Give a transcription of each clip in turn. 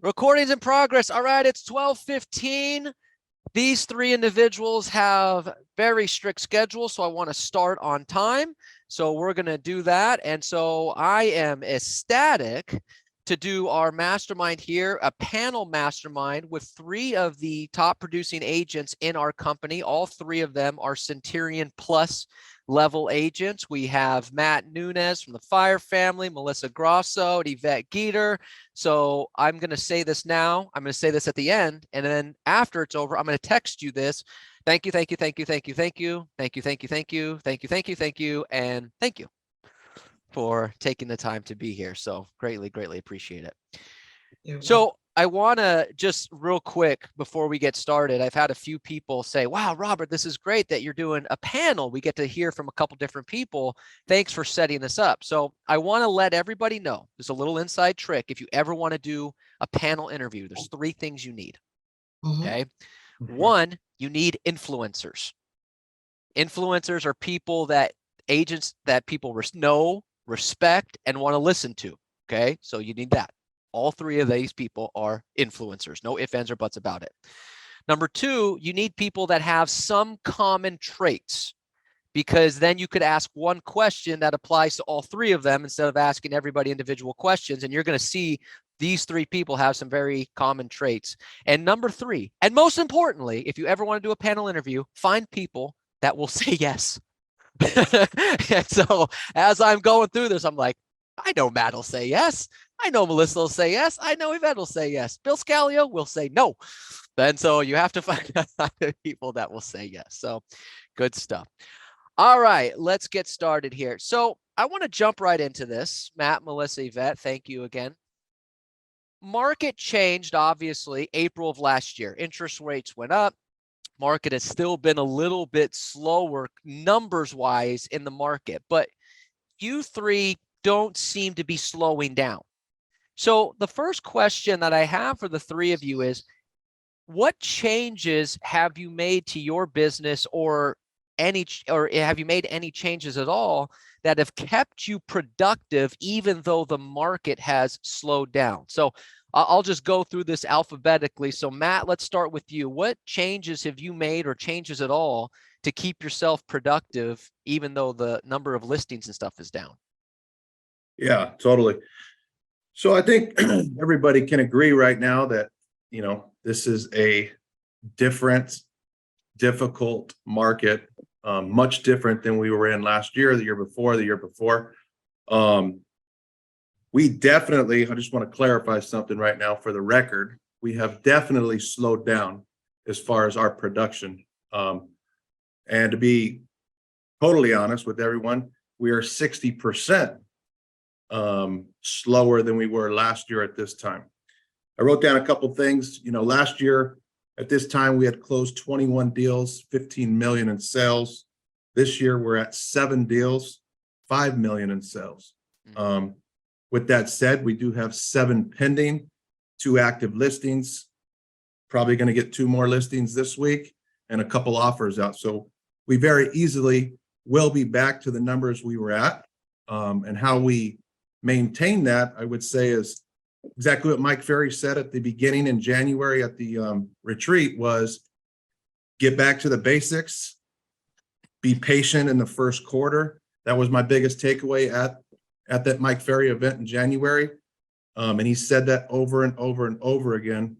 Recording's in progress. All right, it's 12:15. These three individuals have very strict schedules, so I want to start on time. So we're going to do that. And so I am ecstatic to do our mastermind here, a panel mastermind with three of the top producing agents in our company. All three of them are Centurion Plus level agents. We have Matt Nunez from the Fire family, Melissa Grosso, and Yvette Geeter. So I'm going to say this now. I'm going to say this at the end. And then after it's over, I'm going to text you this. Thank you, thank you, thank you, thank you, thank you, thank you, thank you, thank you, thank you, thank you, thank you, and thank you for taking the time to be here. So greatly, greatly appreciate it. So I want to just real quick before we get started, I've had a few people say, wow, Robert, this is great that you're doing a panel. We get to hear from a couple different people. Thanks for setting this up. So I want to let everybody know, there's a little inside trick. If you ever want to do a panel interview, there's three things you need. Okay. One, you need influencers. Influencers are people that agents that people know, respect, and want to listen to. Okay. So you need that. All three of these people are influencers. No ifs, ands, or buts about it. Number two, you need people that have some common traits, because then you could ask one question that applies to all three of them instead of asking everybody individual questions. And you're going to see these three people have some very common traits. And number three, and most importantly, if you ever want to do a panel interview, find people that will say yes. And so as I'm going through this, I'm like, I know Matt will say yes. I know Melissa will say yes. I know Yvette will say yes. Bill Scalio will say no. And so you have to find people that will say yes. So good stuff. All right, let's get started here. So I want to jump right into this. Matt, Melissa, Yvette, thank you again. Market changed, obviously, April of last year. Interest rates went up. Market has still been a little bit slower numbers-wise in the market, but you three don't seem to be slowing down. So the first question that I have for the three of you is, what changes have you made to your business, or have you made any changes at all that have kept you productive even though the market has slowed down? So I'll just go through this alphabetically. So Matt, let's start with you. What changes have you made, or changes at all, to keep yourself productive even though the number of listings and stuff is down? Yeah, totally. So I think everybody can agree right now that, this is a difficult market, much different than we were in last year, the year before, the year before. We definitely, I just want to clarify something right now for the record. We have definitely slowed down as far as our production. And to be totally honest with everyone, we are 60% slower than we were last year at this time. I wrote down a couple things. Last year at this time, we had closed 21 deals, 15 million in sales. This year, we're at 7 deals, 5 million in sales. With that said, we do have 7 pending, 2 active listings, probably going to get 2 more listings this week, and a couple offers out. So we very easily will be back to the numbers we were at. And how we maintain that, I would say, is exactly what Mike Ferry said at the beginning in January at the retreat, was get back to the basics, be patient in the first quarter. That was my biggest takeaway at that Mike Ferry event in January. And he said that over and over and over again.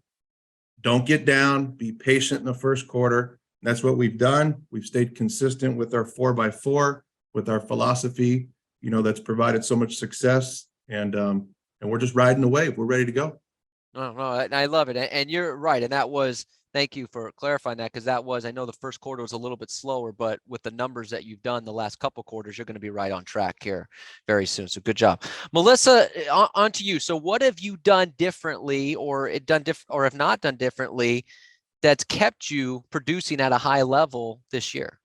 Don't get down, be patient in the first quarter. And that's what we've done. We've stayed consistent with our 4x4, with our philosophy, that's provided so much success. And we're just riding the wave. We're ready to go. No, I love it. And you're right. And that was, thank you for clarifying that, because that was, I know the first quarter was a little bit slower, but with the numbers that you've done the last couple quarters, you're going to be right on track here very soon. So good job. Melissa, on to you. So what have you done differently, or have not done differently, that's kept you producing at a high level this year?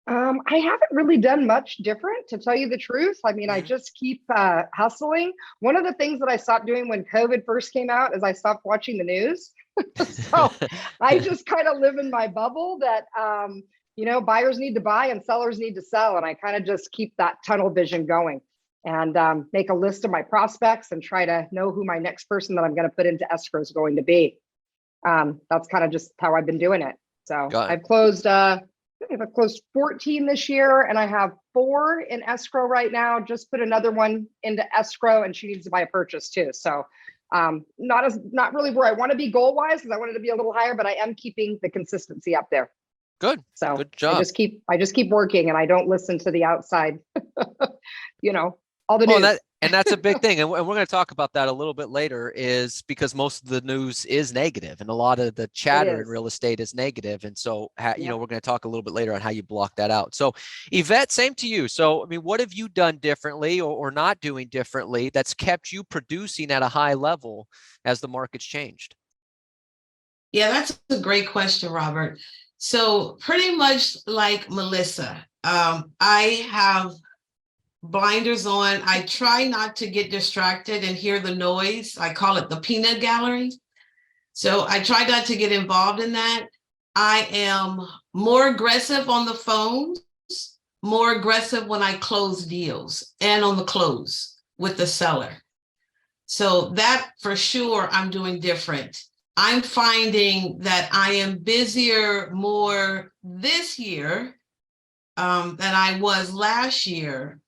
I haven't really done much different, to tell you the truth. I mean, I just keep hustling. One of the things that I stopped doing when COVID first came out is I stopped watching the news. So I just kind of live in my bubble that buyers need to buy and sellers need to sell. And I kind of just keep that tunnel vision going and make a list of my prospects and try to know who my next person that I'm going to put into escrow is going to be. That's kind of just how I've been doing it. So I've closed, I think I've closed 14 this year, and I have 4 in escrow right now. Just put another one into escrow, and she needs to buy a purchase too. So not really where I want to be goal wise, because I wanted to be a little higher, but I am keeping the consistency up there. Good. So good job. I just keep working, and I don't listen to the outside, all the news. And that's a big thing. And we're going to talk about that a little bit later, is because most of the news is negative and a lot of the chatter in real estate is negative. And so, we're going to talk a little bit later on how you block that out. So Yvette, same to you. So, I mean, what have you done differently or not doing differently that's kept you producing at a high level as the market's changed? Yeah, that's a great question, Robert. So pretty much like Melissa, I have blinders on. I try not to get distracted and hear the noise. I call it the peanut gallery. So I try not to get involved in that. I am more aggressive on the phones, more aggressive when I close deals and on the close with the seller. So that for sure I'm doing different. I'm finding that I am busier more this year than I was last year.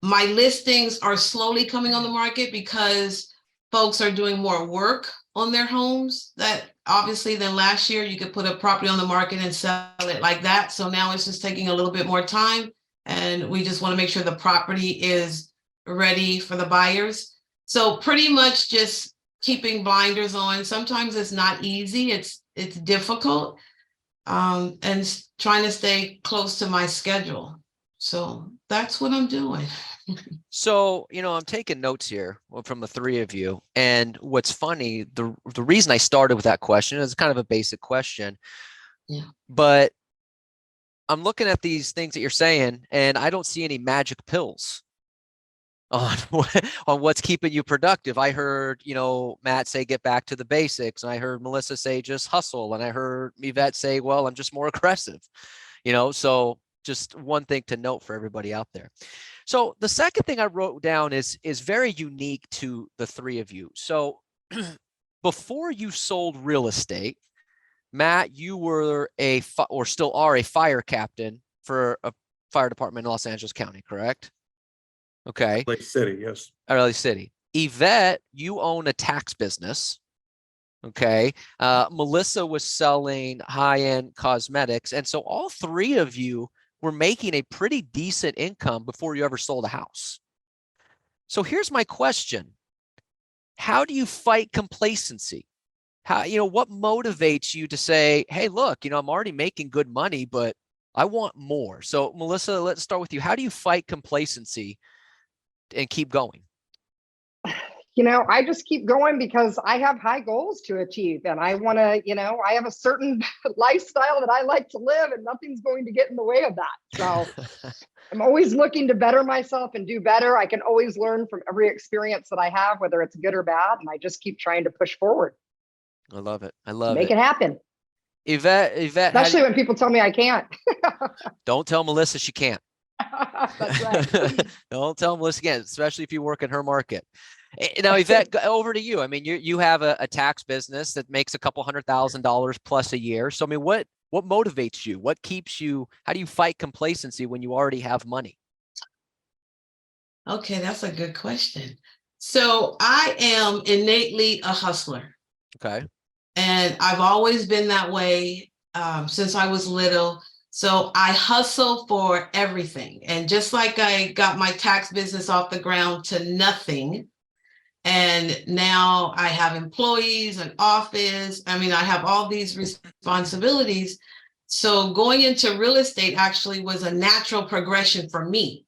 My listings are slowly coming on the market because folks are doing more work on their homes. That obviously than last year, you could put a property on the market and sell it like that. So now it's just taking a little bit more time, and we just want to make sure the property is ready for the buyers. So pretty much just keeping blinders on. Sometimes it's not easy. It's difficult, and trying to stay close to my schedule. So that's what I'm doing. So, I'm taking notes here from the three of you. And what's funny, the reason I started with that question is kind of a basic question. Yeah. But I'm looking at these things that you're saying, and I don't see any magic pills on what's keeping you productive. I heard, Matt say, get back to the basics. And I heard Melissa say, just hustle. And I heard Yvette say, well, I'm just more aggressive, so just one thing to note for everybody out there. So the second thing I wrote down is very unique to the three of you. So before you sold real estate, Matt, you were or still are a fire captain for a fire department in Los Angeles County, correct? Okay. LA City, yes. LA City. Yvette, you own a tax business. Okay. Melissa was selling high-end cosmetics. And so all three of you were making a pretty decent income before you ever sold a house. So here's my question. How do you fight complacency? What motivates you to say, hey, look, I'm already making good money, but I want more. So Melissa, let's start with you. How do you fight complacency and keep going? I just keep going because I have high goals to achieve, and I want to, I have a certain lifestyle that I like to live, and nothing's going to get in the way of that. So I'm always looking to better myself and do better. I can always learn from every experience that I have, whether it's good or bad. And I just keep trying to push forward. I love it. I love Make it happen. Yvette, especially when people tell me I can't. Don't tell Melissa she can't. That's right. Don't tell Melissa again, especially if you work in her market. Now, Yvette, over to you. I mean, you have a tax business that makes a couple $100,000 plus a year. So, I mean, what motivates you? What keeps you? How do you fight complacency when you already have money? Okay, that's a good question. So I am innately a hustler. Okay. And I've always been that way since I was little. So I hustle for everything. And just like I got my tax business off the ground to nothing, and now I have employees, an office. I mean, I have all these responsibilities. So going into real estate actually was a natural progression for me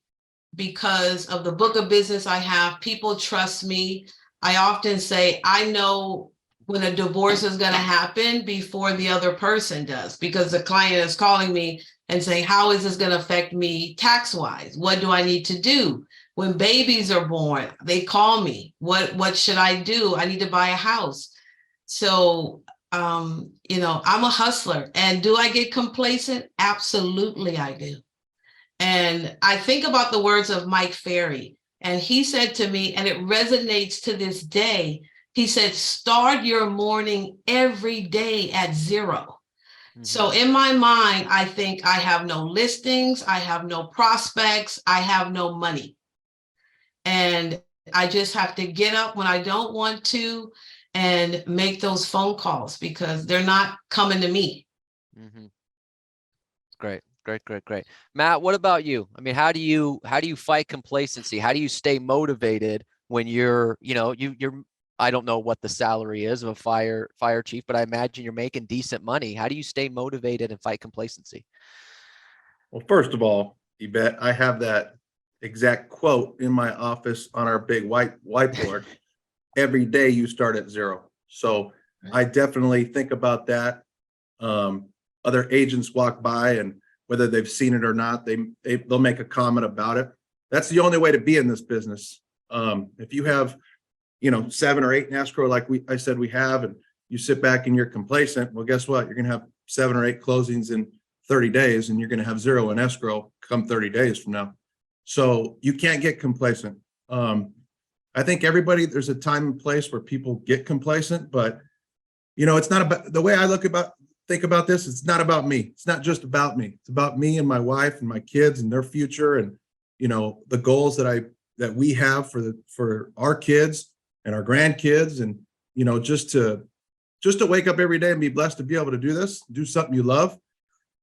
because of the book of business I have. People trust me. I often say, I know when a divorce is going to happen before the other person does, because the client is calling me and saying, how is this going to affect me tax-wise? What do I need to do? When babies are born, they call me. What should I do? I need to buy a house. So I'm a hustler. And do I get complacent? Absolutely, I do. And I think about the words of Mike Ferry, and he said to me, and it resonates to this day, he said, start your morning every day at 0. So in my mind, I think I have no listings, I have no prospects, I have no money. And I just have to get up when I don't want to and make those phone calls because they're not coming to me. Great, great, great, great. Matt, what about you? I mean, how do you fight complacency? How do you stay motivated when you're I don't know what the salary is of a fire chief, but I imagine you're making decent money. How do you stay motivated and fight complacency? Well, first of all, Yvette, I have that exact quote in my office on our big whiteboard. Every day you start at 0. So I definitely think about that. Other agents walk by, and whether they've seen it or not, they'll make a comment about it. That's the only way to be in this business. If you have 7 or 8 in escrow, like I said we have, and you sit back and you're complacent, well, guess what? You're going to have 7 or 8 closings in 30 days, and you're going to have 0 in escrow come 30 days from now. So you can't get complacent. I think there's a time and place where people get complacent, but it's not about the way I think about this. It's not about me. It's not just about me. It's about me and my wife and my kids and their future, and the goals that we have for our kids and our grandkids, and just to wake up every day and be blessed to be able to do this, do something you love.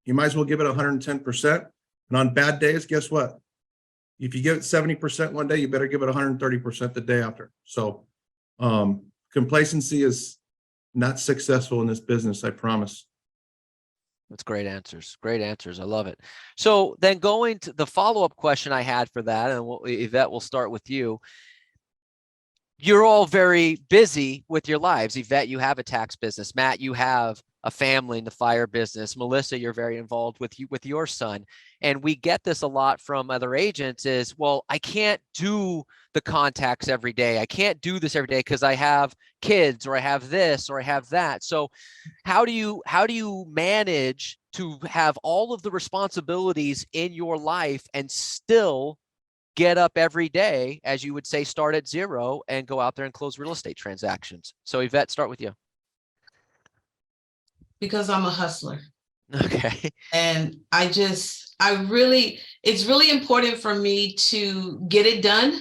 You might as well give it 110%. And on bad days, guess what? If you give it 70% one day, you better give it 130% the day after. So complacency is not successful in this business, I promise. That's great answers. Great answers. I love it. So then going to the follow-up question I had for that, and Yvette, we'll start with you. You're all very busy with your lives. Yvette, you have a tax business. Matt, you have a family in the fire business. Melissa, you're very involved with your son. And we get this a lot from other agents is, well, I can't do the contacts every day. I can't do this every day because I have kids, or I have this, or I have that. So how do you manage to have all of the responsibilities in your life and still get up every day, as you would say, start at 0 and go out there and close real estate transactions? So Yvette, start with you. Because I'm a hustler. Okay. And it's really important for me to get it done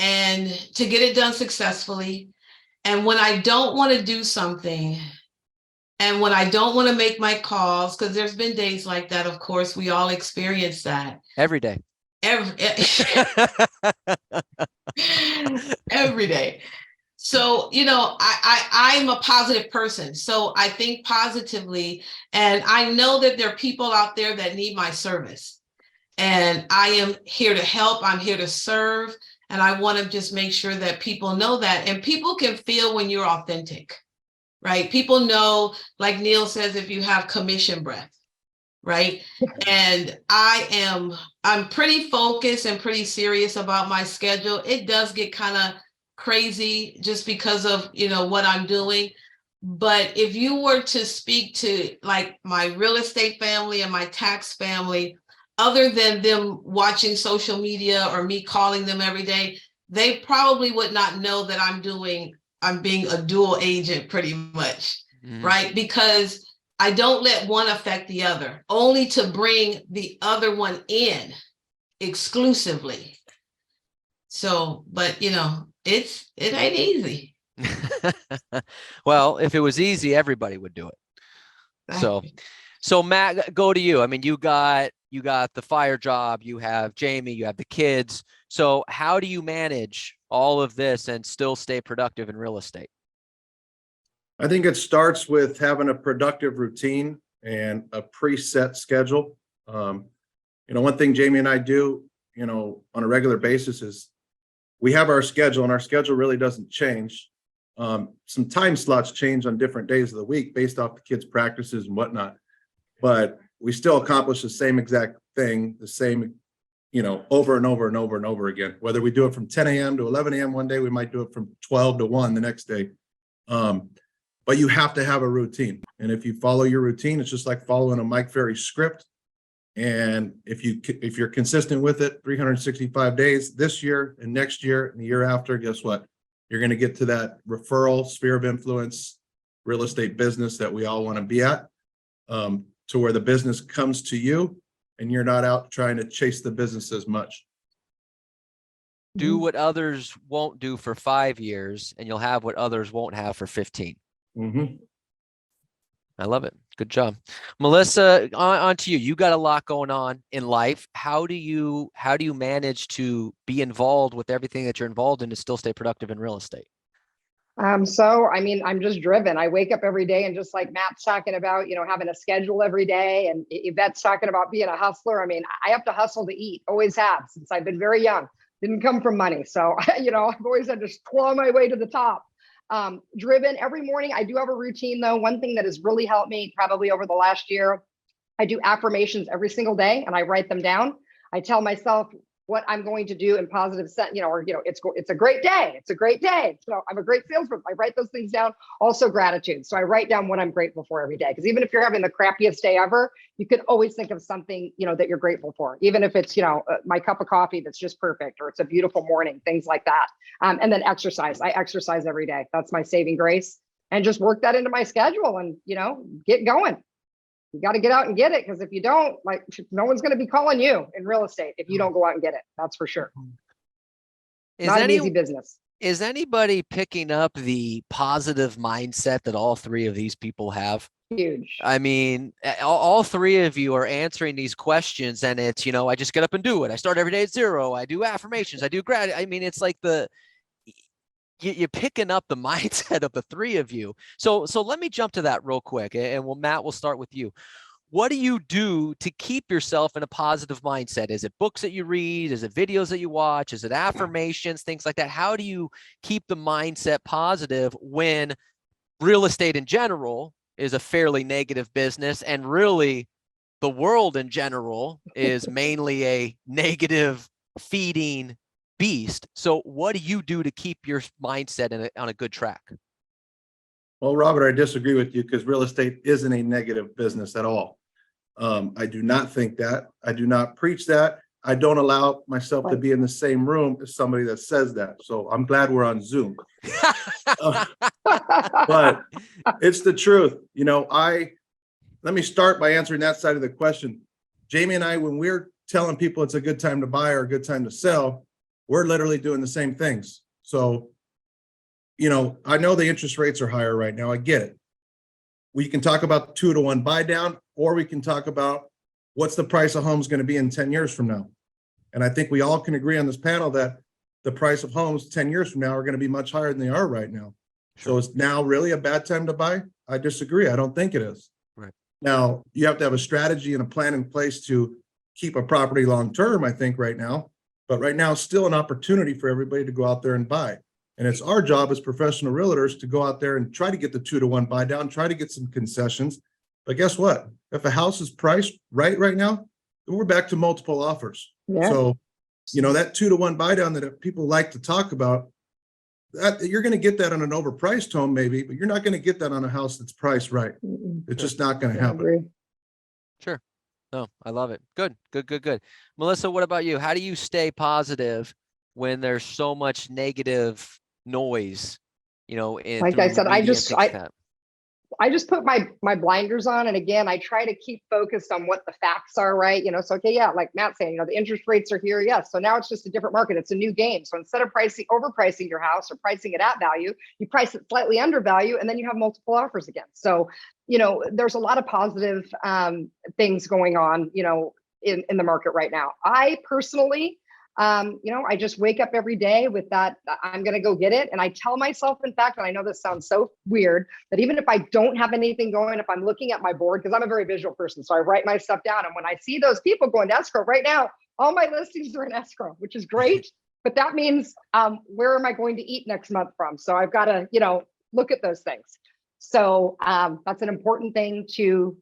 and to get it done successfully. And when I don't want to do something, and when I don't want to make my calls, because there's been days like that, of course, we all experience that. Every day. Every day. So, I'm a positive person. So I think positively, and I know that there are people out there that need my service. And I am here to help. I'm here to serve. And I want to just make sure that people know that. And people can feel when you're authentic, right? People know, like Neil says, if you have commission breath, right? And I'm pretty focused and pretty serious about my schedule. It does get kind of crazy just because of what I'm doing. But if you were to speak to like my real estate family and my tax family, other than them watching social media or me calling them every day, they probably would not know that I'm being a dual agent pretty much, right? Because I don't let one affect the other, only to bring the other one in exclusively. So, but it ain't easy. Well, if it was easy, everybody would do it. So Matt, go to you. I mean, you got the fire job, you have Jamie, you have the kids. So how do you manage all of this and still stay productive in real estate? I think it starts with having a productive routine and a preset schedule. One thing Jamie and I do, on a regular basis is we have our schedule, and our schedule really doesn't change. Some time slots change on different days of the week based off the kids' practices and whatnot, but we still accomplish the same exact thing, the same, over and over and over and over again. Whether we do it from 10 a.m. to 11 a.m. one day, we might do it from 12 to 1 the next day. but you have to have a routine. And if you follow your routine, it's just like following a Mike Ferry script. And if you're consistent with it 365 days this year and next year and the year after, guess what? You're going to get to that referral sphere of influence real estate business that we all want to be at, to where the business comes to you and you're not out trying to chase the business as much. Do what others won't do for 5 years, and you'll have what others won't have for 15. Mm-hmm. I love it. Good job. Melissa, on to you. You got a lot going on in life. How do you manage to be involved with everything that you're involved in to still stay productive in real estate? So, I mean, I'm just driven. I wake up every day, and just like Matt's talking about, having a schedule every day, and Yvette's talking about being a hustler. I mean, I have to hustle to eat, always have since I've been very young. Didn't come from money. So, I've always had to just claw my way to the top. Driven every morning. I do have a routine though. One thing that has really helped me probably over the last year, I do affirmations every single day and I write them down. I tell myself what I'm going to do in positive sense, it's a great day. It's a great day. I'm a great salesperson. I write those things down. Also gratitude. So I write down what I'm grateful for every day. Because even if you're having the crappiest day ever, you can always think of something, that you're grateful for. Even if it's, my cup of coffee that's just perfect, or it's a beautiful morning, things like that. And then exercise. I exercise every day. That's my saving grace. And just work that into my schedule and, get going. You got to get out and get it, because if you don't, no one's going to be calling you in real estate if you don't go out and get it. That's for sure. Not an easy business. Is anybody picking up the positive mindset that all three of these people have? Huge. I mean, all three of you are answering these questions, and it's, I just get up and do it. I start every day at 0. I do affirmations. I do gratitude. I mean, it's like you're picking up the mindset of the three of you. So let me jump to that real quick, and Matt, we'll start with you. What do you do to keep yourself in a positive mindset? Is it books that you read? Is it videos that you watch? Is it affirmations, things like that? How do you keep the mindset positive when real estate in general is a fairly negative business, and really the world in general is mainly a negative feeding beast? So what do you do to keep your mindset on a good track? Well, Robert, I disagree with you, because real estate isn't a negative business at all. I do not think that. I do not preach that. I don't allow myself to be in the same room as somebody that says that. So I'm glad we're on Zoom. But it's the truth. Let me start by answering that side of the question. Jamie and I, when we're telling people it's a good time to buy or a good time to sell, we're literally doing the same things. So, I know the interest rates are higher right now. I get it. We can talk about 2-to-1 buy down, or we can talk about what's the price of homes going to be in 10 years from now. And I think we all can agree on this panel that the price of homes 10 years from now are going to be much higher than they are right now. Sure. So is now really a bad time to buy? I disagree. I don't think it is. Right. Now, you have to have a strategy and a plan in place to keep a property long-term, I think, right now. But right now, it's still an opportunity for everybody to go out there and buy. And it's our job as professional realtors to go out there and try to get the 2-to-1 buy down, try to get some concessions. But guess what? If a house is priced right now, then we're back to multiple offers. Yeah. So, that 2-to-1 buy down that people like to talk about, that you're going to get that on an overpriced home maybe, but you're not going to get that on a house that's priced right. It's just not going to happen. Sure. No, I love it. Good. Melissa, what about you? How do you stay positive when there's so much negative noise, like I said, I just put my blinders on. And again, I try to keep focused on what the facts are, right? So, okay, yeah, like Matt's saying, the interest rates are here. Yes. So now it's just a different market. It's a new game. So instead of overpricing your house or pricing it at value, you price it slightly under value, and then you have multiple offers again. So, there's a lot of positive things going on, in the market right now. I personally, I just wake up every day with that, I'm going to go get it. And I tell myself, in fact, and I know this sounds so weird, that even if I don't have anything going, if I'm looking at my board, because I'm a very visual person, so I write my stuff down. And when I see those people going to escrow right now, all my listings are in escrow, which is great. But that means, where am I going to eat next month from? So I've got to, look at those things. So that's an important thing to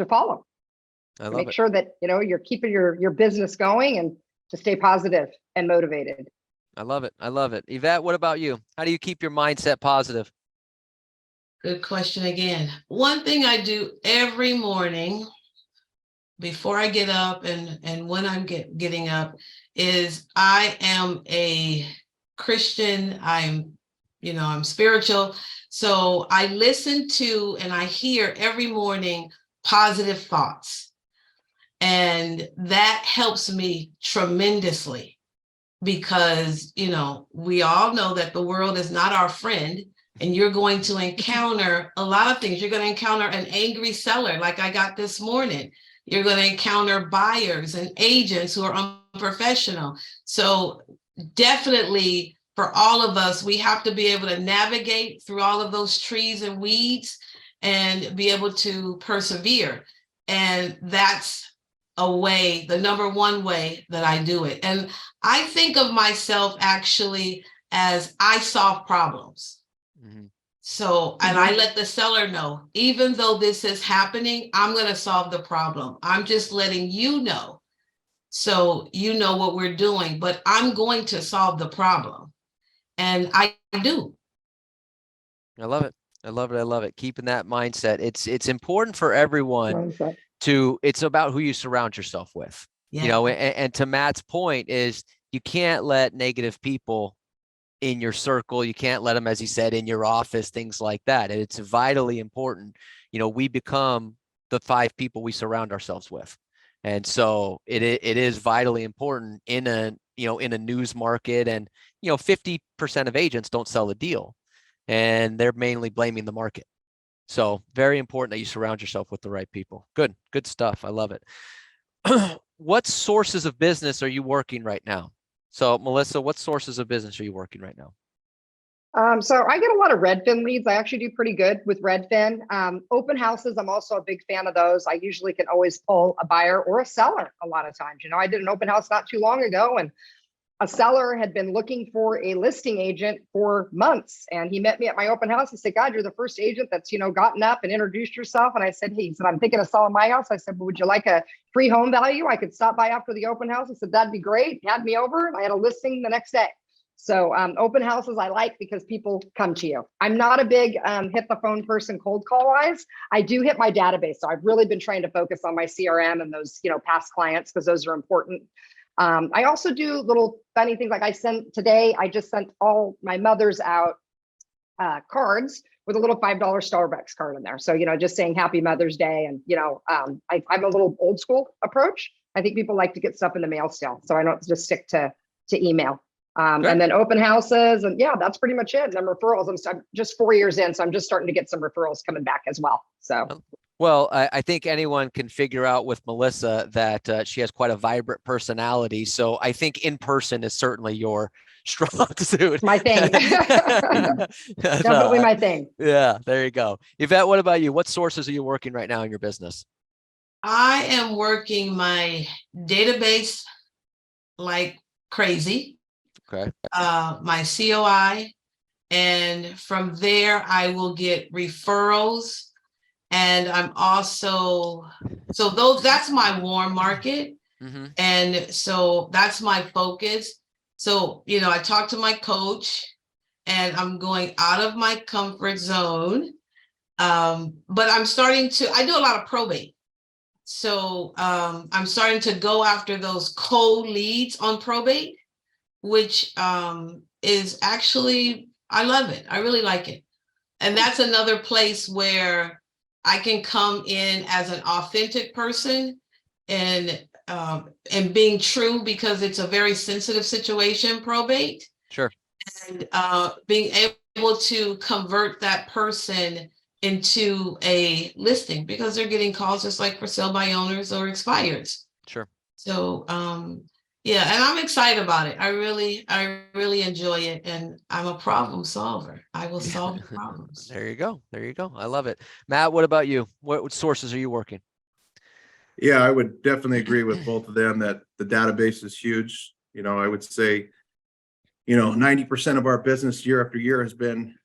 follow. I love Make it. sure that, you're keeping your business going and to stay positive and motivated. I love it. Yvette, what about you? How do you keep your mindset positive? Good question again. One thing I do every morning before I get up and when I'm getting up is I am a Christian. I'm spiritual. So I listen to and I hear every morning positive thoughts. And that helps me tremendously because, we all know that the world is not our friend. And you're going to encounter a lot of things. You're going to encounter an angry seller like I got this morning. You're going to encounter buyers and agents who are unprofessional. So definitely for all of us, we have to be able to navigate through all of those trees and weeds and be able to persevere. And that's the number one way that I do it. And I think of myself actually as I solve problems. So, and I let the seller know, even though this is happening, I'm going to solve the problem. I'm just letting you know. So you know what we're doing, but I'm going to solve the problem. And I do. I love it. I love it. I love it. Keeping that mindset. It's important for everyone it's about who you surround yourself with, Yeah. And to Matt's point is you can't let negative people in your circle. You can't let them, as he said, in your office, things like that. And it's vitally important. We become the 5 people we surround ourselves with. And so it is vitally important in a news market. And, 50% of agents don't sell a deal and they're mainly blaming the market. So very important that you surround yourself with the right people. Good stuff. I love it. What sources of business are you working right now? So Melissa, what sources of business are you working right now? So I get a lot of Redfin leads. I actually do pretty good with Redfin. Open houses, I'm also a big fan of those. I usually can always pull a buyer or a seller a lot of times. I did an open house not too long ago, and a seller had been looking for a listing agent for months. And he met me at my open house. He said, God, you're the first agent that's, gotten up and introduced yourself. And I said, he said, I'm thinking of selling my house. I said, well, would you like a free home value? I could stop by after the open house. He said, that'd be great. He had me over and I had a listing the next day. So open houses I like because people come to you. I'm not a big hit the phone person cold call wise. I do hit my database. So I've really been trying to focus on my CRM and those, past clients because those are important. I also do little funny things like I just sent all my mothers out cards with a little $5 Starbucks card in there. So, just saying happy Mother's Day. And, I'm a little old school approach. I think people like to get stuff in the mail still. So I don't just stick to email. And then open houses. And yeah, that's pretty much it. And then referrals. I'm just 4 years in. So I'm just starting to get some referrals coming back as well. So. Well, I think anyone can figure out with Melissa that she has quite a vibrant personality. So I think in person is certainly your strong suit. My thing. Definitely my thing. Yeah, there you go. Yvette, what about you? What sources are you working right now in your business? I am working my database like crazy. Okay. My COI. And from there, I will get referrals. And I'm also, that's my warm market. Mm-hmm. And so that's my focus. So, I talk to my coach and I'm going out of my comfort zone. But I do a lot of probate. So I'm starting to go after those cold leads on probate, which is actually, I love it. I really like it. And that's another place where I can come in as an authentic person and being true because it's a very sensitive situation, probate. Sure. And being able to convert that person into a listing because they're getting calls just like for sale by owners or expireds. Sure. So yeah, and I'm excited about it. I really enjoy it. And I'm a problem solver. I will solve problems. There you go. There you go. I love it. Matt, what about you? What sources are you working? Yeah, I would definitely agree with both of them that the database is huge. I would say, 90% of our business year after year has been,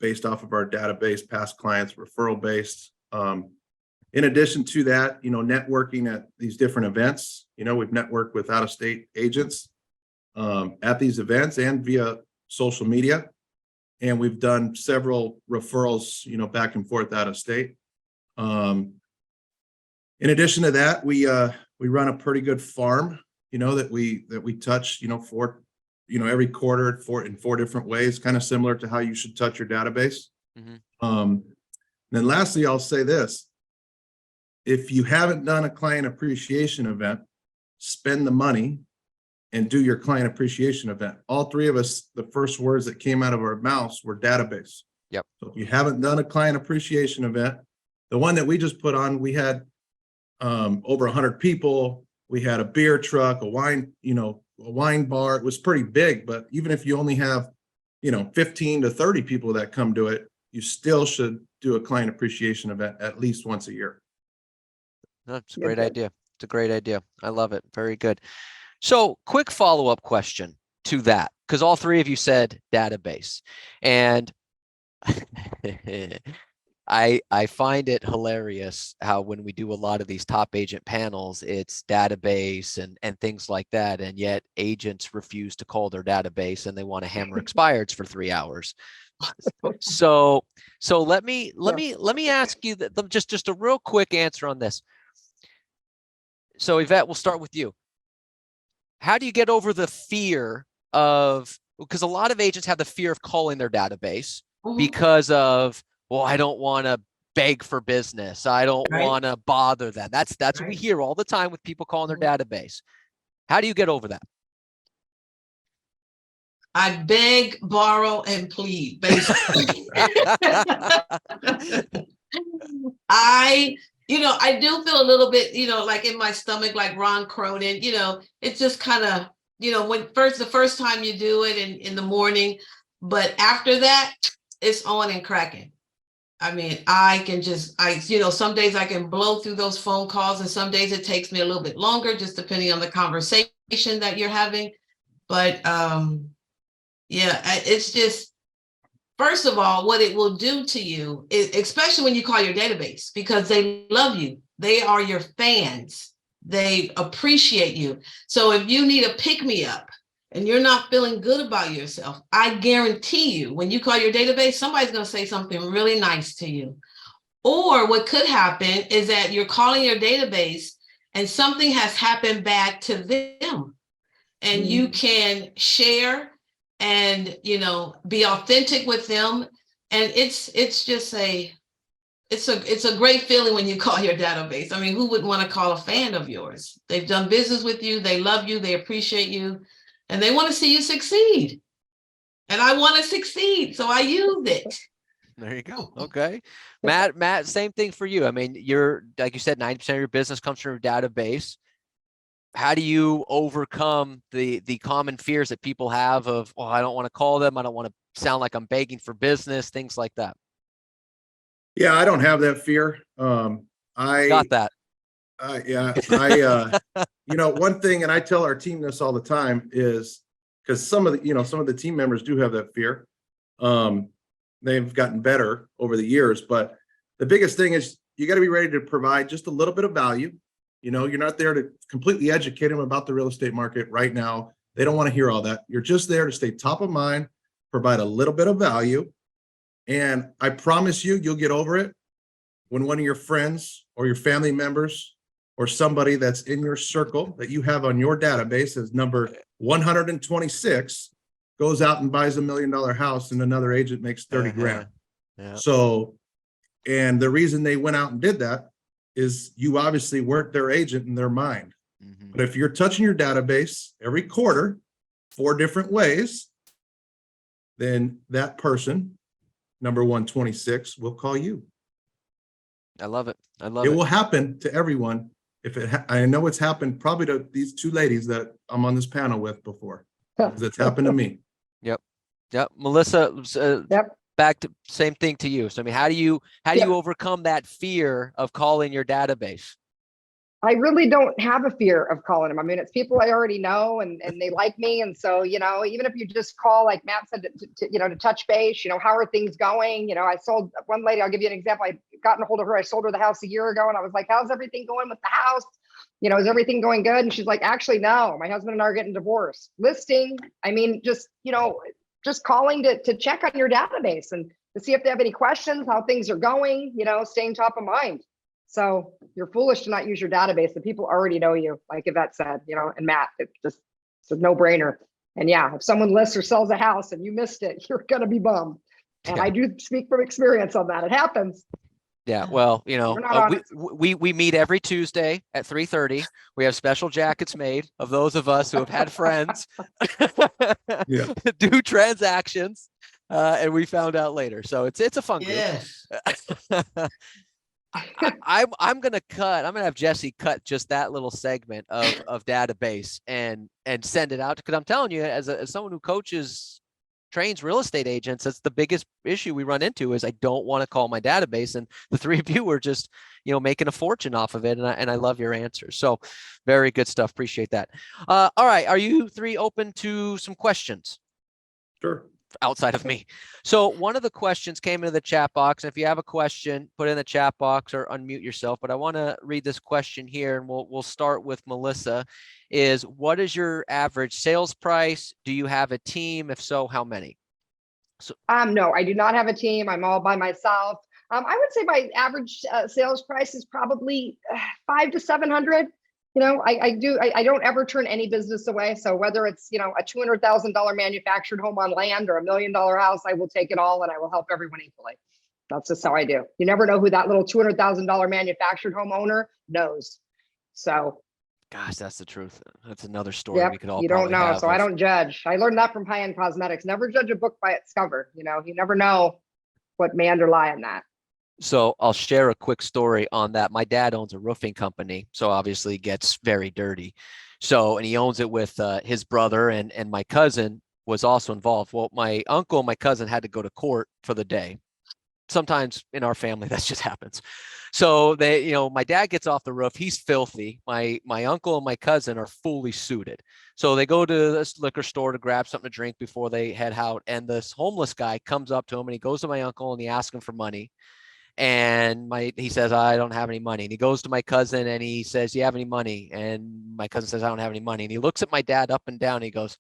based off of our database, past clients, referral based. In addition to that, networking at these different events, we've networked with out-of-state agents at these events and via social media. and we've done several referrals, back and forth out of state. In addition to that, we run a pretty good farm, that we touch, every quarter in four different ways, kind of similar to how you should touch your database. Then lastly, I'll say this. If you haven't done a client appreciation event, spend the money and do your client appreciation event. All three of us, the first words that came out of our mouths were database. Yep. So if you haven't done a client appreciation event, the one that we just put on, we had over 100 people. We had a beer truck, a wine bar. It was pretty big, but even if you only have, 15 to 30 people that come to it, you still should do a client appreciation event at least once a year. That's a great idea. It's a great idea. I love it. Very good. So quick follow-up question to that, because all three of you said database, and I find it hilarious how when we do a lot of these top agent panels, it's database and things like that, and yet agents refuse to call their database and they want to hammer expireds for 3 hours. So let me ask you that just a real quick answer on this. So Yvette, we'll start with you. How do you get over the fear of, because a lot of agents have the fear of calling their database because of, well, I don't want to beg for business. I don't want to bother them. That's what we hear all the time with people calling their database. How do you get over that? I beg, borrow, and plead, basically. I do feel a little bit, like in my stomach, like Ron Cronin, it's just kind of, the first time you do it in the morning, but after that, it's on and cracking. I mean, some days I can blow through those phone calls, and some days it takes me a little bit longer, just depending on the conversation that you're having. But it's just, first of all, what it will do to you, especially when you call your database, because they love you. They are your fans. They appreciate you. So if you need a pick-me-up and you're not feeling good about yourself, I guarantee you, when you call your database, somebody's going to say something really nice to you. Or what could happen is that you're calling your database and something has happened bad to them. And you can share and, be authentic with them. And it's a great feeling when you call your database. I mean, who wouldn't want to call a fan of yours? They've done business with you. They love you. They appreciate you. And they want to see you succeed. And I want to succeed. So I use it. There you go. Okay. Matt, same thing for you. I mean, you're, like you said, 90% of your business comes from your database. How do you overcome the common fears that people have of, well, I don't want to call them. I don't want to sound like I'm begging for business, things like that. Yeah, I don't have that fear. I got that. One thing, and I tell our team this all the time, is because some of the team members do have that fear. They've gotten better over the years, but the biggest thing is you got to be ready to provide just a little bit of value. You're not there to completely educate them about the real estate market right now. They don't want to hear all that. You're just there to stay top of mind, provide a little bit of value. And I promise you'll get over it when one of your friends or your family members or somebody that's in your circle that you have on your database as number 126 goes out and buys $1 million house and another agent makes 30 grand. Yeah. So, and the reason they went out and did that is you obviously weren't their agent in their mind. But if you're touching your database every quarter, 4 different ways, then that person, number 126, will call you. I love it. I love it. It will happen to everyone. I know it's happened probably to these 2 ladies that I'm on this panel with before. It's happened to me. Yep. Melissa, Yep. back to same thing to you. So, I mean, how do you overcome that fear of calling your database? I really don't have a fear of calling them. I mean, it's people I already know and they like me. And so, even if you just call, like Matt said, to touch base, how are things going? I sold one lady, I'll give you an example. I got in a hold of her. I sold her the house a year ago and I was like, how's everything going with the house? Is everything going good? And she's like, actually, no, my husband and I are getting divorced. Listing, I mean, just, just calling to check on your database and to see if they have any questions, how things are going, staying top of mind. So you're foolish to not use your database. The people already know you, like Yvette said, and Matt, it's a no brainer. And yeah, if someone lists or sells a house and you missed it, you're going to be bummed. And I do speak from experience on that. It happens. Yeah, well, we meet every Tuesday at 3:30. We have special jackets made of those of us who have had friends do transactions, and we found out later. So it's a fun group. Yes. I'm gonna have Jesse cut just that little segment of database and send it out, because I'm telling you, as someone who trains real estate agents, that's the biggest issue we run into is I don't want to call my database, and the three of you are just making a fortune off of it, and I love your answers. So very good stuff. Appreciate that. All right, are you three open to some questions? Sure. Outside of me. So one of the questions came into the chat box. And if you have a question, put it in the chat box or unmute yourself. But I want to read this question here, and we'll start with Melissa. Is what is your average sales price? Do you have a team? If so, how many? So no, I do not have a team. I'm all by myself. I would say my average sales price is probably $500 to $700. I don't ever turn any business away. So whether it's, a $200,000 manufactured home on land or $1 million house, I will take it all and I will help everyone equally. That's just how I do. You never know who that little $200,000 manufactured home owner knows. So. Gosh, that's the truth. That's another story we could all. You don't know. So I don't judge. I learned that from high-end cosmetics. Never judge a book by its cover. You never know what may underlie in that. So I'll share a quick story on that. My dad owns a roofing company, so obviously it gets very dirty. And he owns it with his brother, and my cousin was also involved. Well, my uncle and my cousin had to go to court for the day. Sometimes in our family, that just happens. So my dad gets off the roof. He's filthy. My uncle and my cousin are fully suited. So they go to this liquor store to grab something to drink before they head out. And this homeless guy comes up to him and he goes to my uncle and he asks him for money. And he says, I don't have any money. And he goes to my cousin and he says, do you have any money? And my cousin says, I don't have any money. And he looks at my dad up and down. And he goes,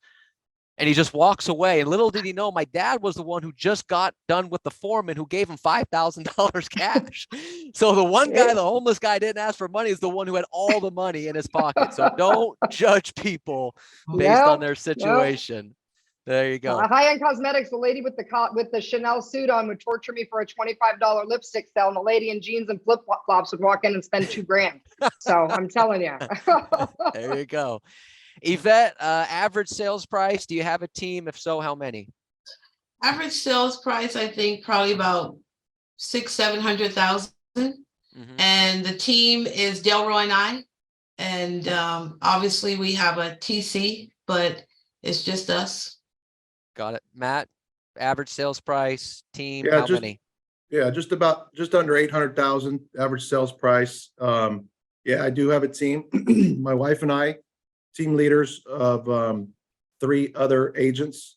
and he just walks away. And little did he know, my dad was the one who just got done with the foreman who gave him $5,000 cash. So the one guy, the homeless guy, didn't ask for money, is the one who had all the money in his pocket. So don't judge people based on their situation. There you go. High-end cosmetics, the lady with the Chanel suit on would torture me for a $25 lipstick sale, and the lady in jeans and flip-flops would walk in and spend $2,000. So I'm telling you. There you go. Yvette, average sales price. Do you have a team? If so, how many? Average sales price, I think probably about $600,000-700,000. Mm-hmm. And the team is Delroy and I. And obviously we have a TC, but it's just us. Got it. Matt, average sales price, team, how many? Yeah, just under 800,000 average sales price. I do have a team. My wife and I, team leaders of 3 other agents.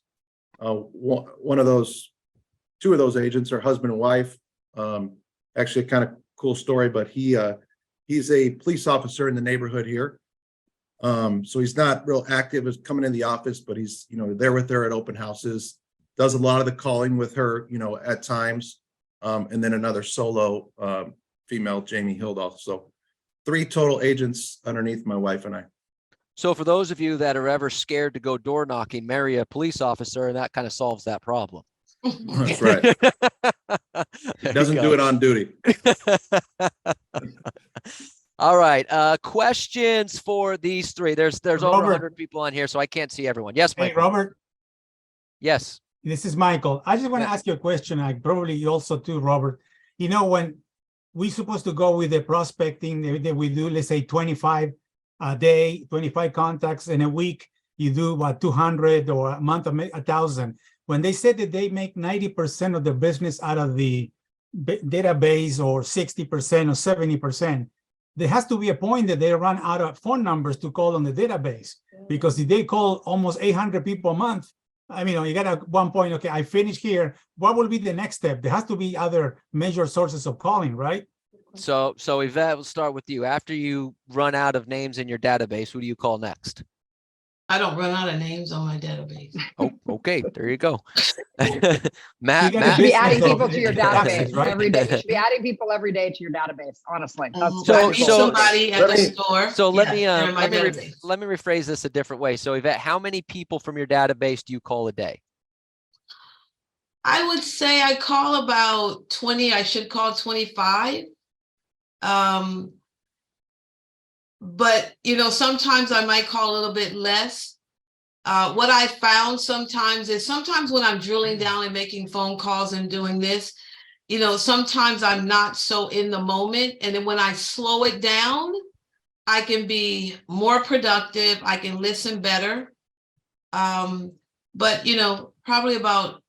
Two of those agents are husband and wife. Actually a kind of cool story, but he's a police officer in the neighborhood here. So he's not real active as coming in the office, but he's, there with her at open houses, does a lot of the calling with her, at times. And then another solo female, Jamie Hildahl. So 3 total agents underneath my wife and I. So for those of you that are ever scared to go door knocking, marry a police officer, and that kind of solves that problem. That's right. He doesn't do it on duty. All right. Questions for these 3. There's over 100 people on here, so I can't see everyone. Yes, Michael. Hey, Robert. Yes. This is Michael. I just want to ask you a question. I probably you also too, Robert. When we're supposed to go with the prospecting that we do, let's say 25 a day, 25 contacts in a week, you do about 200, or a month, 1,000. When they said that they make 90% of the business out of the database, or 60% or 70%, there has to be a point that they run out of phone numbers to call on the database, because if they call almost 800 people a month, you got at one point, okay, I finished here. What will be the next step? There has to be other major sources of calling, right? So Yvette, we'll start with you. After you run out of names in your database, who do you call next? I don't run out of names on my database. Oh, okay. There you go. You Matt, got a You should be business adding of people to your taxes, database right? every day. You should be adding people every day to your database, honestly. That's I So- meet so- somebody at let the me- store. So let me they're in my database. let me rephrase this a different way. So Yvette, how many people from your database do you call a day? I would say I call about 20. I should call 25. But sometimes I might call a little bit less. What I found sometimes is when I'm drilling down and making phone calls and doing this, sometimes I'm not so in the moment. And then when I slow it down, I can be more productive. I can listen better. But probably about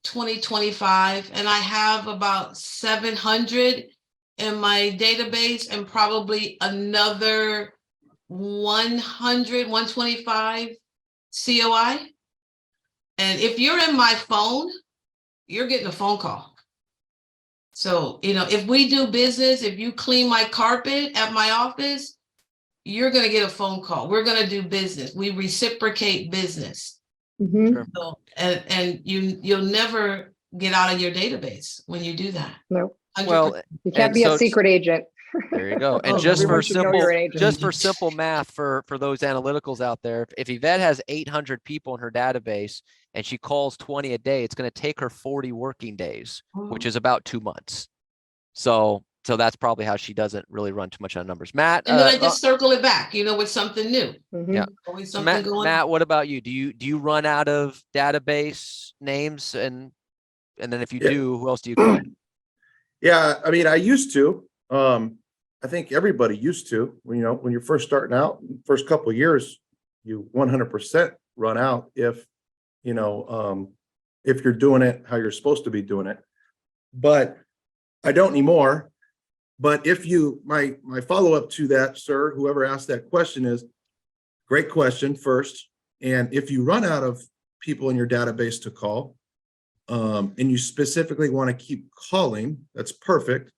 20, 25, and I have about 700 in my database and probably another 100, 125 COI. And if you're in my phone, you're getting a phone call. So, if we do business, if you clean my carpet at my office, you're going to get a phone call. We're going to do business. We reciprocate business. Mhm. Sure. So, and you'll never get out of your database when you do that. No, 100%. Well, you can't and be a so- secret agent. There you go. And Oh, just Everyone for should know you're an agent. simple math for those analyticals out there, if Yvette has 800 people in her database and she calls 20 a day, it's going to take her 40 working days, which is about 2 months. So that's probably how she doesn't really run too much on numbers. Matt, And then I just circle it back, with something new. Mhm. Yeah. Always so something Matt, going Matt, on. what about you? Do you run out of database names and then if you Yeah. do, who else do you call? Yeah, I mean, I used to. I think everybody used to. When you're first starting out, first couple of years, you 100% run out if you're doing it how you're supposed to be doing it. But I don't anymore. But if my follow up to that, sir, whoever asked that question is great question first. And if you run out of people in your database to call, and you specifically want to keep calling, that's perfect.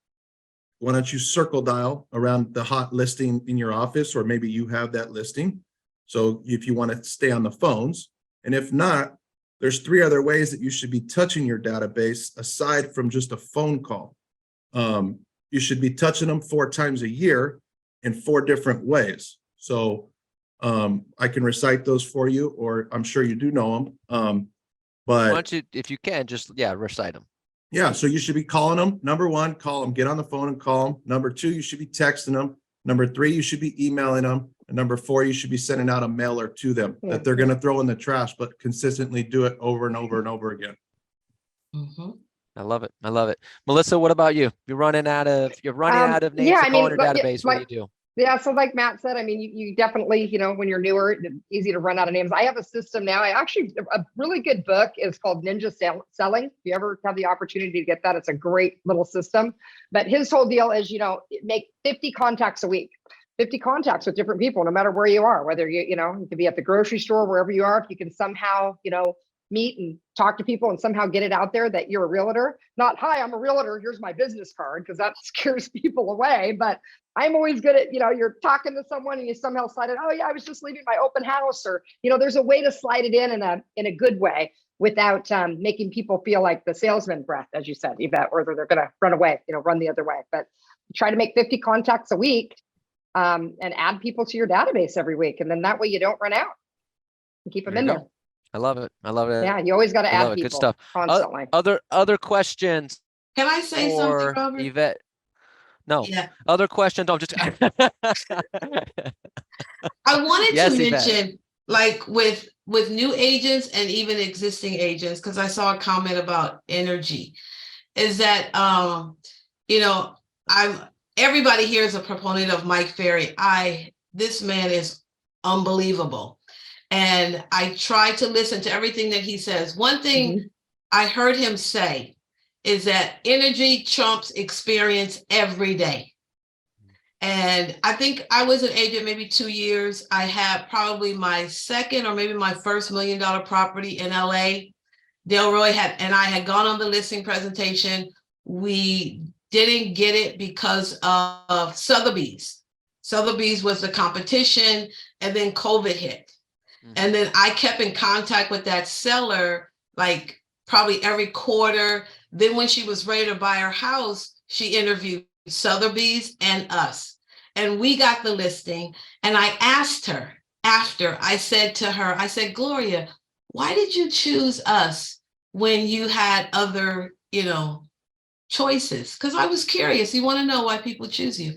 Why don't you circle dial around the hot listing in your office, or maybe you have that listing. So if you want to stay on the phones, and if not, there's 3 other ways that you should be touching your database aside from just a phone call. You should be touching them 4 times a year in 4 different ways. So I can recite those for you, or I'm sure you do know them. Why But don't you, if you can, just recite them. yeah, so you should be calling them. Number 1, call them, get on the phone and call them. Number 2, you should be texting them. Number 3, you should be emailing them. And number 4, you should be sending out a mailer to them that they're going to throw in the trash, but consistently do it over and over and over again. Mhm. I love it. I love it. Melissa, what about you? You're running out of names Yeah, to I call in mean, your like, database. What do you do? Yeah, so like Matt said, I mean, you definitely, when you're newer, it's easy to run out of names. I have a system now. A really good book is called Ninja Selling. If you ever have the opportunity to get that, it's a great little system. But his whole deal is, make 50 contacts a week, 50 contacts with different people, no matter where you are, whether you could be at the grocery store, wherever you are, if you can somehow, meet and talk to people and somehow get it out there that you're a realtor. Not, hi, I'm a realtor, here's my business card, because that scares people away. But I'm always good at, you're talking to someone and you somehow slide it. Oh yeah, I was just leaving my open house, or, there's a way to slide it in a good way without making people feel like the salesman breath, as you said, Yvette, or they're going to run away, run the other way. But try to make 50 contacts a week and add people to your database every week. And then that way you don't run out and keep them in there. I love it. I love it. Yeah, you always got to I love add it. people Good stuff. constantly. Other questions Can I say something, for Robert? Yvette? No. Yeah. Other questions? I'm just. I wanted Yes, to Yvette. mention, like with new agents and even existing agents, because I saw a comment about energy, is that everybody here is a proponent of Mike Ferry. This man is unbelievable. And I try to listen to everything that he says. One thing I heard him say is that energy trumps experience every day. And I think I was an agent maybe 2 years. I had probably my second or maybe my first $1 million property in LA. Delroy and I had gone on the listing presentation. We didn't get it because of Sotheby's. Sotheby's was the competition, and then COVID hit. And then I kept in contact with that seller, like probably every quarter. Then when she was ready to buy her house, she interviewed Sotheby's and us. And we got the listing. And I asked her after, I said to her, I said, Gloria, why did you choose us when you had other, choices? Because I was curious. You want to know why people choose you.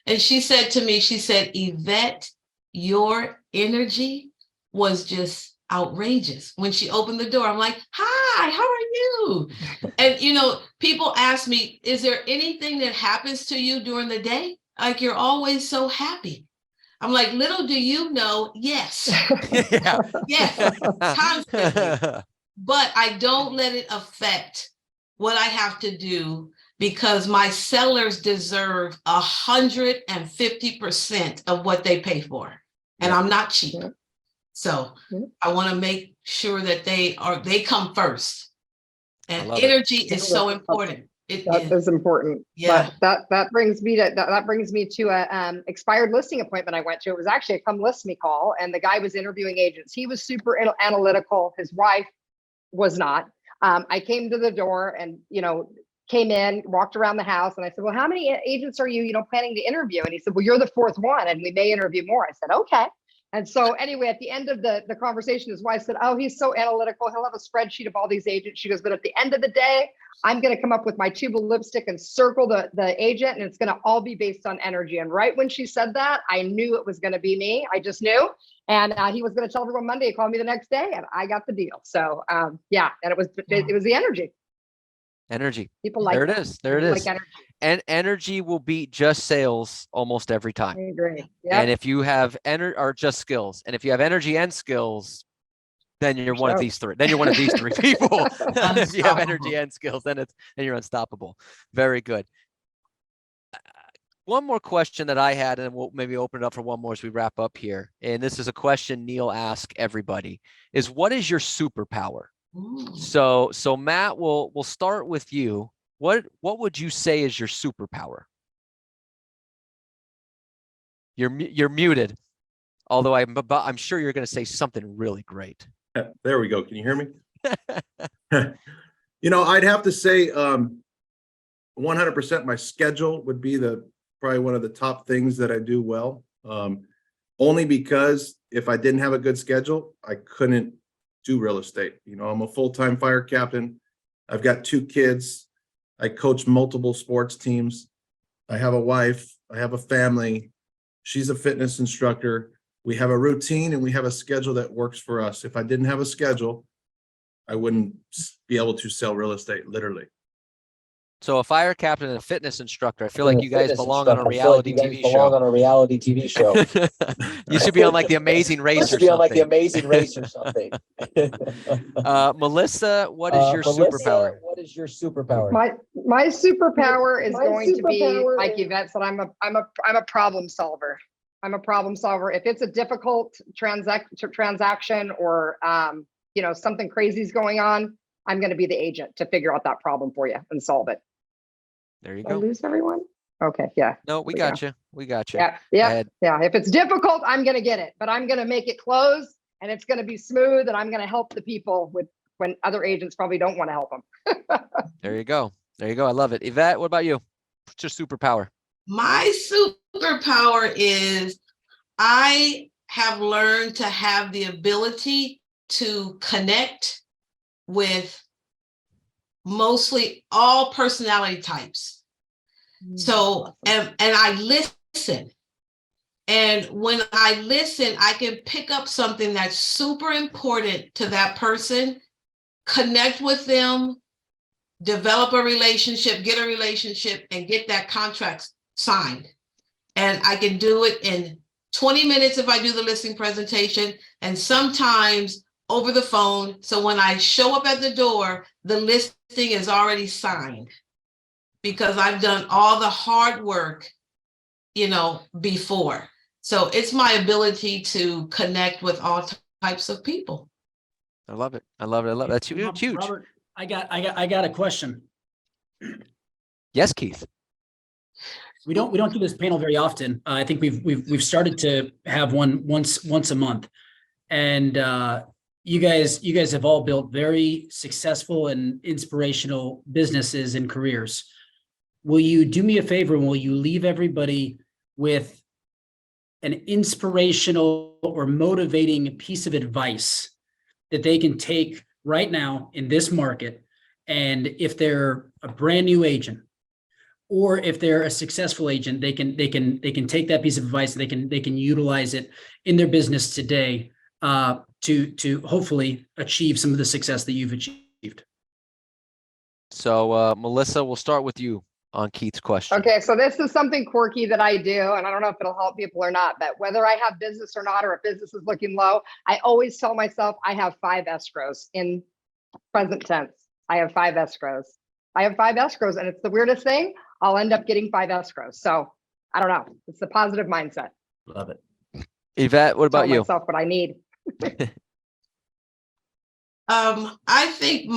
And she said to me, she said, Yvette, your energy was just outrageous. When she opened the door, I'm like, hi, how are you? And, people ask me, is there anything that happens to you during the day? Like, you're always so happy. I'm like, little do you know, yes. Yeah. Yes, constantly. But I don't let it affect what I have to do, because my sellers deserve 150% of what they pay for. And I'm not cheap. So I want to make sure that they come first. And energy is so important. That is important. Yeah. But that brings me to a expired listing appointment I went to. It was actually a come list me call, and the guy was interviewing agents. He was super analytical. His wife was not. I came to the door and, came in, walked around the house, and I said, well, how many agents are you, planning to interview? And he said, well, you're the fourth one, and we may interview more. I said, okay. And so anyway, at the end of the conversation, his wife said, oh, he's so analytical. He'll have a spreadsheet of all these agents. She goes, but at the end of the day, I'm going to come up with my tube of lipstick and circle the agent, and it's going to all be based on energy. And right when she said that, I knew it was going to be me. I just knew. And he was going to tell everyone Monday. He called me the next day, and I got the deal. So and it was the energy. Energy. People like there it is. There it is. Like energy. And energy will beat just sales almost every time. I agree. Yep. And if you have or just skills, and if you have energy and skills, then you're one of these three. Then you're one of these three people. If you have energy and skills, then you're unstoppable. Very good. One more question that I had, and we'll maybe open it up for one more as we wrap up here. And this is a question Neil asked everybody: is what is your superpower? Ooh. So Matt, we'll start with you. What would you say is your superpower? You're muted. Although I'm sure you're going to say something really great. There we go. Can you hear me? I'd have to say 100% my schedule would be probably one of the top things that I do well. Only because if I didn't have a good schedule, I couldn't do real estate. I'm a full-time fire captain. I've got 2 kids. I coach multiple sports teams. I have a wife. I have a family. She's a fitness instructor. We have a routine and we have a schedule that works for us. If I didn't have a schedule, I wouldn't be able to sell real estate, literally. So a fire captain and a fitness instructor. I feel like you guys belong on a reality TV show. You should be on like The Amazing Race or something. Melissa, what is your superpower? What is your superpower? My superpower is going to be, like Yvette said, I'm a problem solver. I'm a problem solver. If it's a difficult transaction or something crazy is going on, I'm going to be the agent to figure out that problem for you and solve it. There you Did I go. lose everyone? Okay, yeah. No, we got you. We got you. Yeah. If it's difficult, I'm going to get it, but I'm going to make it close, and it's going to be smooth, and I'm going to help the people when other agents probably don't want to help them. There you go. There you go. I love it. Yvette, what about you? What's your superpower? My superpower is I have learned to have the ability to connect with mostly all personality types. So, and I listen. And when I listen, I can pick up something that's super important to that person, connect with them, develop a relationship, get a relationship, and get that contract signed. And I can do it in 20 minutes if I do the listing presentation, and sometimes over the phone. So when I show up at the door, the listing is already signed because I've done all the hard work, before. So it's my ability to connect with all types of people. I love it. I love it. I love it. That's huge. Robert, I got a question. Yes, Keith. We don't do this panel very often. I think we've started to have one once a month. And you guys have all built very successful and inspirational businesses and careers. Will you do me a favor and will you leave everybody with an inspirational or motivating piece of advice that they can take right now in this market? And if they're a brand new agent, or if they're a successful agent, they can take that piece of advice and they can utilize it in their business today to hopefully achieve some of the success that you've achieved. So Melissa, we'll start with you on Keith's question. Okay, so this is something quirky that I do, and I don't know if it'll help people or not, but whether I have business or not, or if business is looking low, I always tell myself I have 5 escrows in present tense. I have 5 escrows. I have 5 escrows, and it's the weirdest thing. I'll end up getting 5 escrows. So I don't know. It's the positive mindset. Love it. Yvette, what about Tell you? myself what I need. I think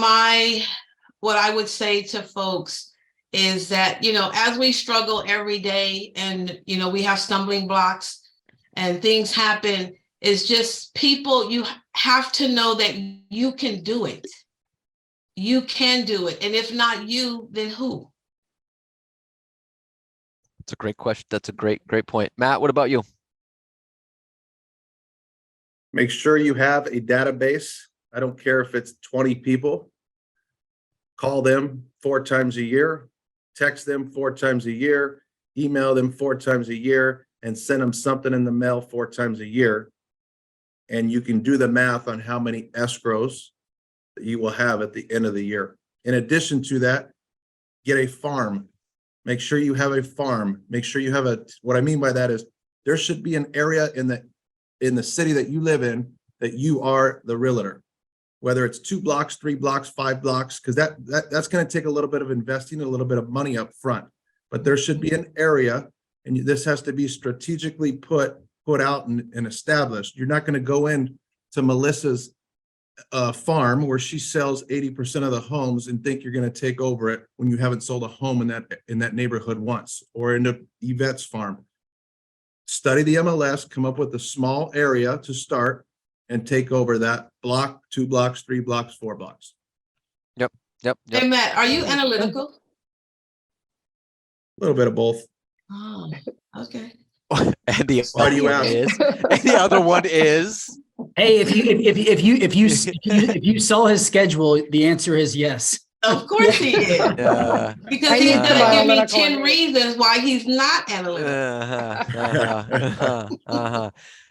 what I would say to folks is that, as we struggle every day and, we have stumbling blocks and things happen, is just people, you have to know that you can do it. You can do it. And if not you, then who? That's a great question. That's a great point. Matt, what about you? Make sure you have a database. I don't care if it's 20 people. Call them 4 times a year, text them 4 times a year, email them 4 times a year, and send them something in the mail 4 times a year. And you can do the math on how many escrows that you will have at the end of the year. In addition to that, get a farm. Make sure you have a farm. Make sure you have what I mean by that is there should be an area in the city that you live in that you are the realtor. Whether it's 2 blocks, 3 blocks, 5 blocks, because that's going to take a little bit of investing, a little bit of money up front. But there should be an area, and this has to be strategically put out and established. You're not going to go in to Melissa's farm where she sells 80% of the homes and think you're going to take over it when you haven't sold a home in that neighborhood once, or into Yvette's farm. Study the MLS, come up with a small area to start, and take over that block, 2 blocks, 3 blocks, 4 blocks. Yep. Hey, Matt, are you analytical? A little bit of both. Oh, okay. And the Why do you ask? the other one is. Hey, if you saw his schedule, the answer is yes. Of course he is. Because I he's need going some to give me analytical 10 in me. reasons why he's not analytical.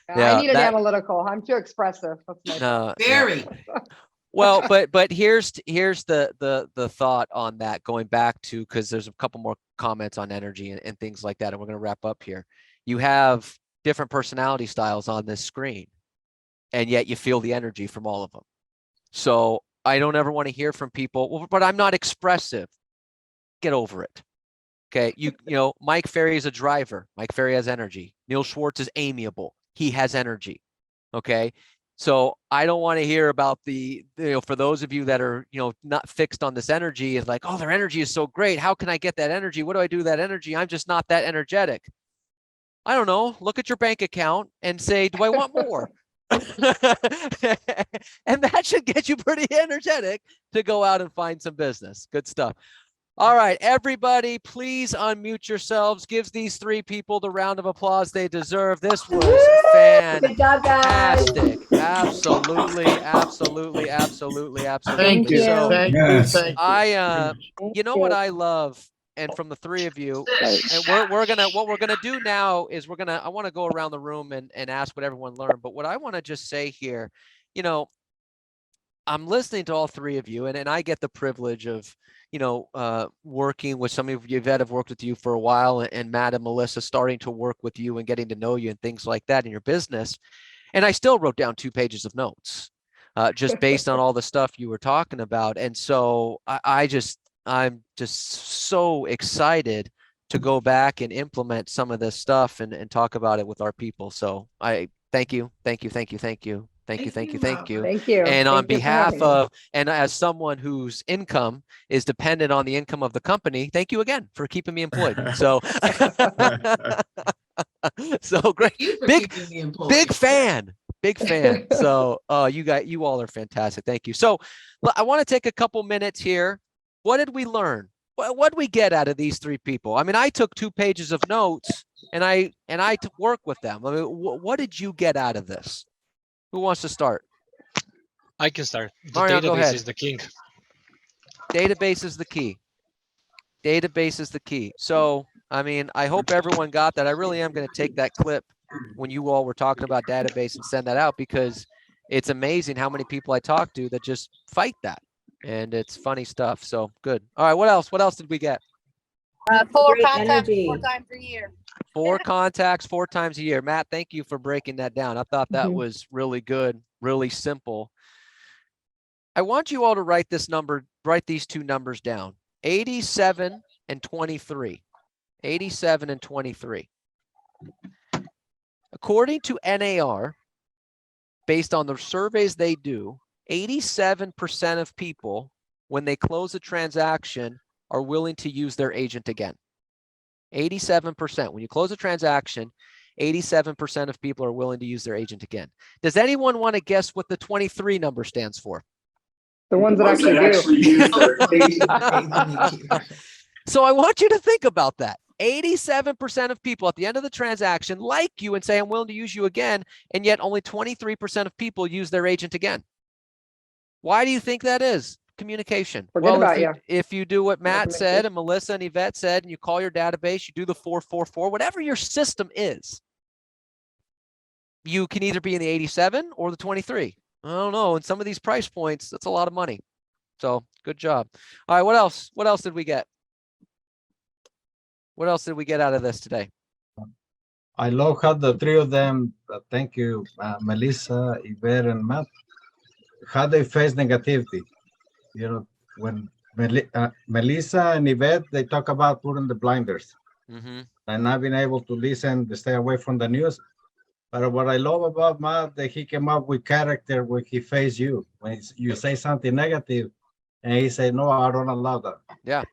I need an analytical. I'm too expressive. That's my Very. Well, but here's the thought on that, going back to, because there's a couple more comments on energy and things like that, and we're going to wrap up here. You have different personality styles on this screen, and yet you feel the energy from all of them. So I don't ever want to hear from people, well, but I'm not expressive. Get over it. Okay. You know, Mike Ferry is a driver. Mike Ferry has energy. Neil Schwartz is amiable. He has energy. Okay. So I don't want to hear about for those of you that are, not fixed on this energy, is like, oh, their energy is so great. How can I get that energy? What do I do with that energy? I'm just not that energetic. I don't know. Look at your bank account and say, do I want more? And that should get you pretty energetic to go out and find some business. Good stuff. All right, everybody, please unmute yourselves. Give these 3 people the round of applause they deserve. This was fantastic. Absolutely. Thank you. So Yes. you know what I love, and from the 3 of you, and what we're gonna do now is I want to go around the room and ask what everyone learned. But what I want to just say here, I'm listening to all 3 of you, and I get the privilege of, working with some of you that have worked with you for a while, and Matt and Melissa starting to work with you and getting to know you and things like that in your business. And I still wrote down 2 pages of notes, just based on all the stuff you were talking about. And so I'm just so excited to go back and implement some of this stuff and talk about it with our people. So I thank you. Thank you. And on behalf of, and as someone whose income is dependent on the income of the company, thank you again for keeping me employed. So, so great. Big fan. Big fan. So you all are fantastic. Thank you. So I want to take a couple minutes here. What did we learn? What did we get out of these three people? I mean, I took 2 pages of notes and I work with them. I mean, what did you get out of this? Who wants to start? I can start. The Mariano, go database ahead. is the king. Database is the key. Database is the key. So, I mean, I hope everyone got that. I really am going to take that clip when you all were talking about database and send that out, because it's amazing how many people I talk to that just fight that. And it's funny stuff. So good. All right. What else? What else did we get? 4 Great contacts energy. 4 times a year. 4 contacts 4 times a year. Matt, thank you for breaking that down. I thought that was really good, really simple. I want you all to write these 2 numbers down. 87 and 23. 87 and 23. According to NAR, based on the surveys they do, 87% of people, when they close a transaction, are willing to use their agent again. 87%. When you close a transaction, 87% of people are willing to use their agent again. Does anyone want to guess what the 23 number stands for? The ones that actually do. So I want you to think about that. 87% of people at the end of the transaction like you and say, I'm willing to use you again, and yet only 23% of people use their agent again. Why do you think that is? Communication. Forget about you. If you do what Matt said communication. and Melissa and Yvette said, and you call your database, you do the 444, whatever your system is, you can either be in the 87 or the 23. I don't know. In some of these price points, that's a lot of money. So good job. All right. What else? What else did we get? What else did we get out of this today? I love how the three of them, thank you, Melissa, Yvette, and Matt, how they face negativity. You know, when Melissa and Yvette, they talk about putting the blinders. And not being able to listen, to stay away from the news. But what I love about Matt, that he came up with character when he faced you. When you say something negative, and he say, no, I don't allow that. Yeah,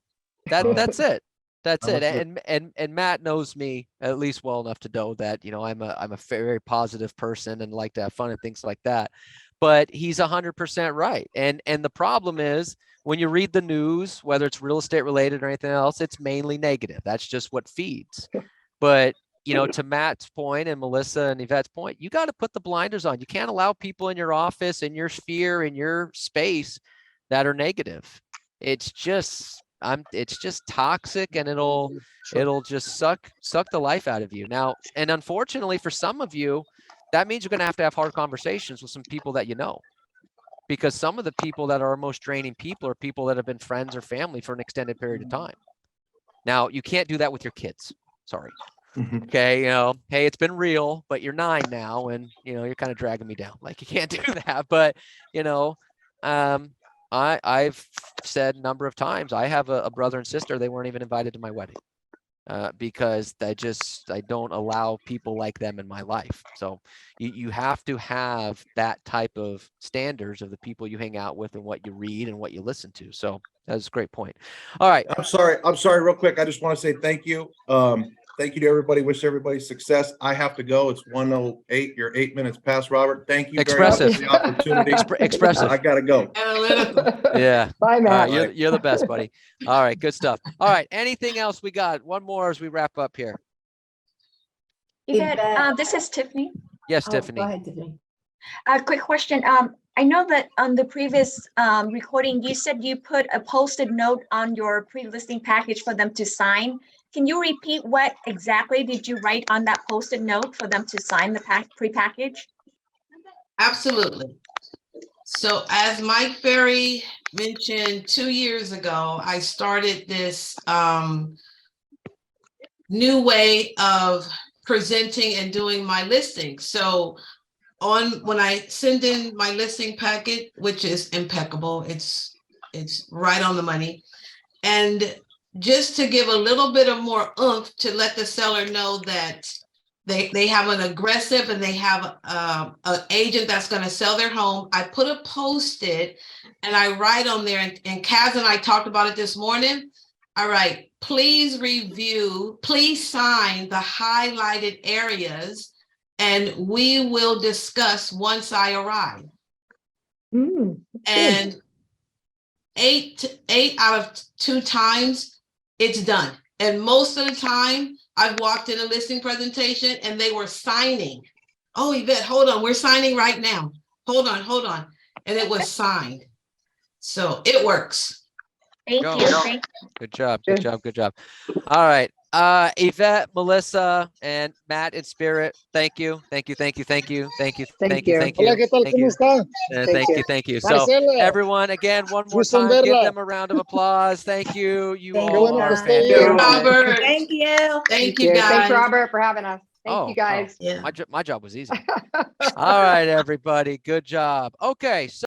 that's it. That's it. Good. And Matt knows me at least well enough to know that, you know, I'm a very positive person and like to have fun and things like that. But he's 100% right. And the problem is when you read the news, whether it's real estate related or anything else, it's mainly negative. That's just what feeds. But, you know, to Matt's point and Melissa and Yvette's point, you got to put the blinders on. You can't allow people in your office, in your sphere, in your space that are negative. It's just toxic, and it'll just suck the life out of you. Now, and unfortunately for some of you, that means you're going to have hard conversations with some people that you know, because some of the people that are our most draining people are people that have been friends or family for an extended period of time. Now, you can't do that with your kids. Sorry. Okay. You know, hey, it's been real, but you're 9 now, and you know, you're kind of dragging me down. Like, you can't do that. But, you know, I've said a number of times, I have a brother and sister, they weren't even invited to my wedding. Because I don't allow people like them in my life. So you have to have that type of standards of the people you hang out with and what you read and what you listen to. So that's a great point. All right. I'm sorry, real quick. I just want to say thank you. Thank you to everybody. Wish everybody success. I have to go. It's 1:08. You're 8 minutes past, Robert. Thank you very much for the opportunity. Expressive. I gotta go. Yeah. Bye, Matt. You're the best, buddy. All right, good stuff. All right, anything else we got? One more as we wrap up here. Yvette, This is Tiffany. Yes, oh, Tiffany. Go ahead, Tiffany. A quick question. I know that on the previous recording, you said you put a posted note on your pre-listing package for them to sign. Can you repeat what exactly did you write on that posted note for them to sign the pre-package? Absolutely. So as Mike Ferry mentioned 2 years ago, I started this new way of presenting and doing my listing. So when I send in my listing packet, which is impeccable, it's right on the money. And just to give a little bit of more oomph to let the seller know that they have an aggressive and they have an agent that's going to sell their home, I put a post-it and I write on there, and Kaz and I talked about it this morning. I write, please review, please sign the highlighted areas and we will discuss once I arrive. Mm, that's good. And 8 out of 2 times, it's done. And most of the time, I've walked in a listing presentation and they were signing. Oh, Yvette, hold on, we're signing right now. Hold on. And it was signed. So it works. Thank Go. you. Thank Good job. Good. Good job. Good job. All right. Yvette, Melissa, and Matt in spirit. Thank you. Thank you. Thank you. Thank you. Thank you. Thank Thank you. you. Thank you. Hola, ¿qué tal? Thank ¿Cómo you. está? Thank you. you. Thank you. So Marcela, everyone, again, one more gusto en time, give verla. them a round of applause. Thank you. You Thank Qué all bueno que are esté bien. fantastic. Robert, thank you. thank you Thanks, guys. Robert, for having us. Thank Oh, you, guys. Yeah. my job was easy. All right, everybody. Good job. Okay. So